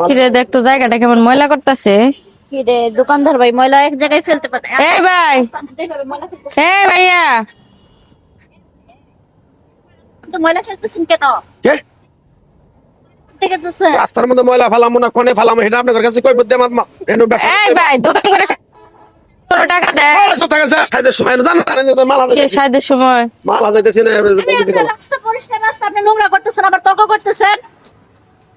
কিরে দেখ তো জায়গাটা কেমন ময়লা করতেছে। কি রে দোকানদার ভাই ময়লা এক জায়গায় ফেলতে পারে? এই ভাই, এই ভাইয়া, তো ময়লা ফেলতেছেন কেন? কে ঠিক আছে রাস্তার মধ্যে ময়লা ফালামো না কোনে ফালামো এটা আপনার কাছে কই বুদ্ধি আমার এনো ব্যবসা এই ভাই দোকান করে তোর টাকা দে। টাকা আছে সাইদের সময় জানেন মালা কে সাইদের সময় মালা যাইতেছে না রাস্তা পরিষ্কার, রাস্তা আপনি নোংরা করতেছেন আবার তর্ক করতেছেন।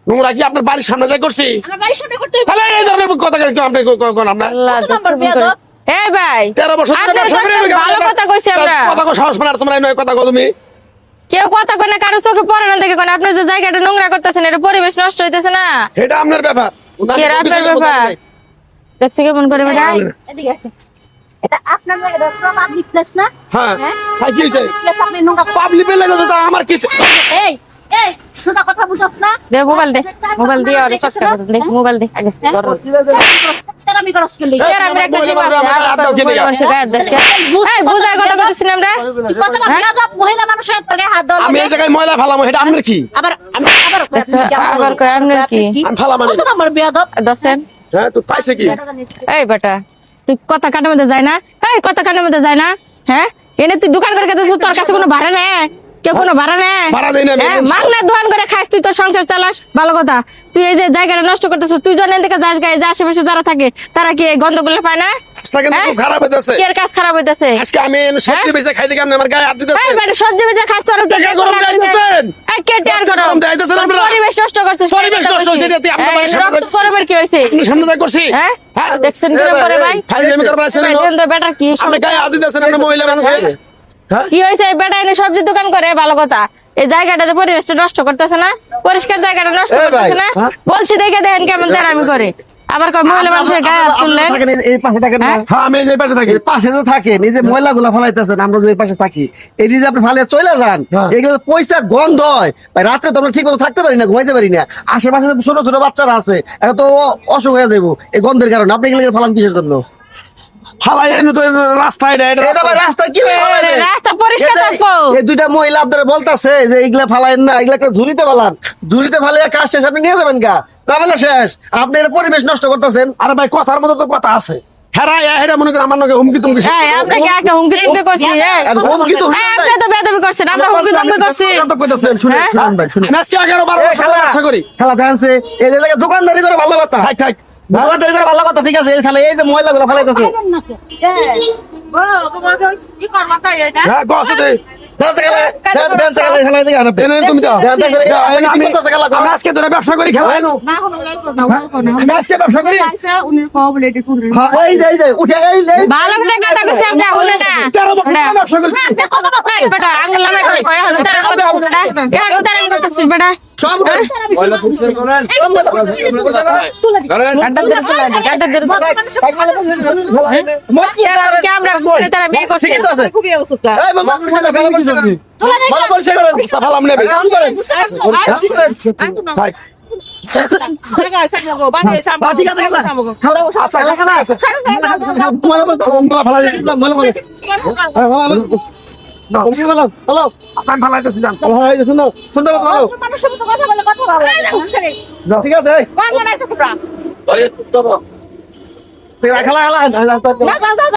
নোংরা কি আপনার বাড়ির সামনে যাই করছি আমার বাড়ির সামনে করতে তাহলে এই ধরনের কথা আপনি কোন আপনার আল্লাহ কত নম্বর দেখুন করে। বেয়াদব? এই ভাই 13 বছর ধরে আপনার ব্যবসা করে সাথে ভালো কথা কইছি আমরা। কথা কো সাহস মানে তোমরা নয় কথা কো তুমি কেউ কথা কয় না, কারো চোখে পড়ে না দেখে কোন আপনি যে জায়গাটা নোংরা করতেছেন এটা পরিবেশ নষ্ট হইতেছে না। এটা আপনার ব্যাপার কে আপনার ব্যাপার দেখছি কেমন করে বেটা। এদিকে আসেন। এটা আপনার পাবলিক প্লেস না? হ্যাঁ তাই কি হইছে প্লেস আপনি নোংরা করতেছেন। পাবলিক পেলে গেছে তা আমার কি এই এই সোজা কথা বুঝছস না? দে মোবাইল দে, মোবাইল দিয়ে আর চটকা করে দে, মোবাইল দে আগে ধর। তেরামি করছ কি লাগি? এর আমি একটা জীব আছে আর তো বলে মানুষের গায়ে দেখ। এই বুঝাই কথা কইতেছিস না আমরা। কত বেয়াদব মহিলা মানুষের তোরে হাত ধরে। আমি এই জায়গায় ময়লা ফালামো এটা আপনার কি আবার আবার আবার কয় আপনার কি আমি ফালাম কত নম্বর বেয়াদব? দোস্তেন। হ্যাঁ তুই পাইছে কি এই বেটা তুই কথা কানের মধ্যে যায় না, এই কথা কানের মধ্যে যায় না। হ্যাঁ এনে তুই দোকান করে খেতেছিস, তোর কাছে কোনো ভাড়া নেই, কেউ কোনো ভাড়া নেই। ভাড়া দেই না আমি। মাগনা দোকান করে খাস, তুই তোর সংসার চালাস, ভালো কথা। তুই এই যে জায়গাটা নষ্ট করতেছিস, তুই জন এদিকে যাস গায়ে যে আশেপাশে যারা থাকে তারা কি এই গন্ধগুলো পায় না? কাজটা কিন্তু খুব খারাপ হইতাছে কি এর কাজ খারাপ হইতেছে? আজকে আমি সবজি বেচে খাইতে কেমনে আমার গায়ে হাত দিতেছে এই বেটা সবজি বেচে খাস তোর টাকা গরম দেইতেছেন এই কে টের টাকা গরম দেইতেছেন আপনারা পরিবেশ নষ্ট করছিস। পরিবেশ নষ্ট হইছে এটা তুই আপনার বাড়ির সামনে যাচ্ছিস। পরিবেশ কি হইছে? আপনি সামনে যাই করছি হ্যাঁ দেখছেন কিরকম করে ভাই? ফাইজলামি করবার আছেন না দেখছেন তো বেটা কি আপনি গায়ে হাত দিতেছেন আপনি মহিলা মানুষ হ্যাঁ কি হয়েছে? এই বেটা এনে সবজি দোকান করে, ভালো কথা। এই জায়গাটাতে পরিবেশটা নষ্ট করতেছে না, পরিষ্কার জায়গাটা নষ্ট করতেছে না। বলছি দেখে দেখেন কেমন আমি করে আবার কয় মহিলা মানুষের গায়ে হাত তুললেন। এই পাশে থাকেন না? হ্যাঁ আমি এই পাশে থাকি এই পাশে তো থাকেন, এই যে ময়লা গুলা ফেলাইতেছেন, আমরা যে এই পাশে থাকি, এই যে আপনি ফালিয়ে চলে যান, এগুলো পয়সা গন্ধ হয় ভাই। রাত্রে তো আমরা ঠিক মতো থাকতে পারি না, ঘুমাইতে পারি না। আশেপাশে ছোট ছোট বাচ্চারা আছে, এখন তো অসুখ হয়ে যাবো এই গন্ধের কারণে। আপনি এগুলো ফালান কিসের জন্য? ফালাই এনে তো রাস্তা এটা এটা ভাই রাস্তা কি রাস্তা পরিষ্কার থাকবো। এই দুইটা মহিলা আপনারা বলতাছে যে এগুলা ফালাইন না, এগুলা একটা ঝুড়িতে ফালান। ঝুড়িতে ফালিয়ে কাজ শেষ আপনি নিয়ে যাবেন গা, তাহলে শেষ। আপনি এর পরিবেশ নষ্ট করতেছেন। আরে ভাই কথার মধ্যে তো কথা আছে হেরা মনে করেন আমার নাকি হুমকি তুমি এই আমরা কি আগে হুমকি তুমকি করছি? এই হুমকি তো এই, আপনি তো বেয়াদবি করছেন, আমরা হুমকি তুমকি করছি? শুনেন শুনেন ভাই শুনেন। আমি আজকে 11-12 বছর ব্যবসা করি খেলা দেখাচ্ছে এই যে জায়গায় দোকানদারি করে ভালো কথা, থাক থাক দোকানদারি করে ভালো কথা, ঠিক আছে। এই খালে এই যে ময়লা গুলো ফেলাইতেছে, হ্যাঁ গসে দে এনে তুমি দাও আমি আজকে ধরে ব্যবসা করি খেলা এনো আমি আজকে ব্যবসা করি ভালো করে কথা কইছি আমরা হলে না। 13 বছর ধরে ব্যবসা করি এই বেটা আঙ্গুল নামে কই কই হলো তার কথা বেটা এখন তার করতেছিস বেটা। সব ময়লা ফুটছে করেন গাড্ডা ধরে তোলা দি, গাড্ডা ধরে কি আমরা করছি তারা মেয়ে করছে। ঠিক আছে খুবই অসুখ এই মামা ভালো পরিষ্কার করেন, ভালো পরিষ্কার করেন। সাফালাম নেবে থাক ঠিক আছে খেলা আচ্ছা খেলা আছে ময়লা ফেলাই হ্যালো হ্যালো আমি ফালাইতেছি জান শুনো শুনতে পাচ্ছ? ভালো ঠিক আছে খেলা খেলা